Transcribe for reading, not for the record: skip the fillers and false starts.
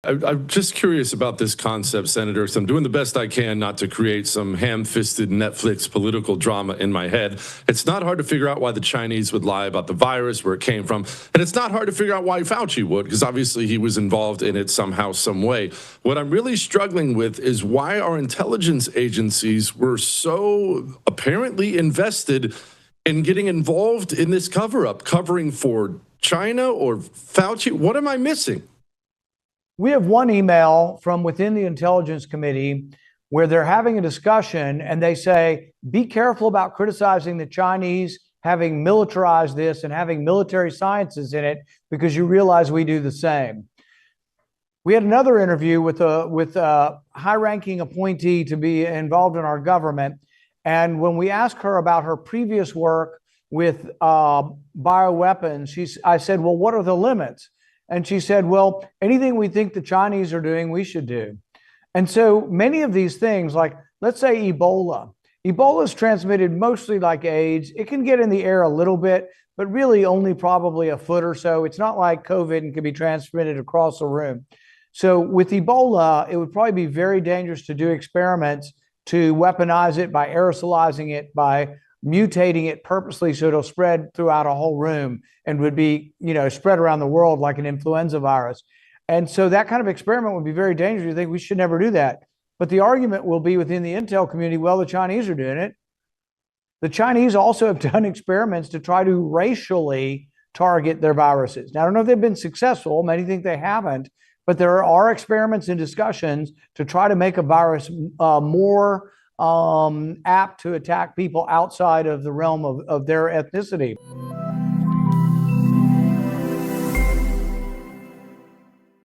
I'm just curious about this concept, Senator. So I'm doing the best I can not to create some ham-fisted Netflix political drama in my head. It's not hard to figure out why the Chinese would lie about the virus, where it came from. And it's not hard to figure out why Fauci would, because obviously he was involved in it somehow, some way. What I'm really struggling with is why our intelligence agencies were so apparently invested in getting involved in this cover-up, covering for China or Fauci. What am I missing? We have one email from within the Intelligence Committee where they're having a discussion and they say, be careful about criticizing the Chinese having militarized this and having military sciences in it, because you realize we do the same. We had another interview with a high-ranking appointee to be involved in our government. And when we asked her about her previous work with bioweapons, I said, well, what are the limits? And she said, well, anything we think the Chinese are doing, we should do. And so many of these things, like let's say Ebola. Ebola is transmitted mostly like AIDS. It can get in the air a little bit, but really only probably a foot or so. It's not like COVID and can be transmitted across the room. So with Ebola, it would probably be very dangerous to do experiments to weaponize it by aerosolizing it, by mutating it purposely so it'll spread throughout a whole room and would be, spread around the world like an influenza virus. And so that kind of experiment would be very dangerous. You think we should never do that. But the argument will be within the intel community, well, the Chinese are doing it. The Chinese also have done experiments to try to racially target their viruses. Now, I don't know if they've been successful. Many think they haven't. But there are experiments and discussions to try to make a virus more apt to attack people outside of the realm of their ethnicity.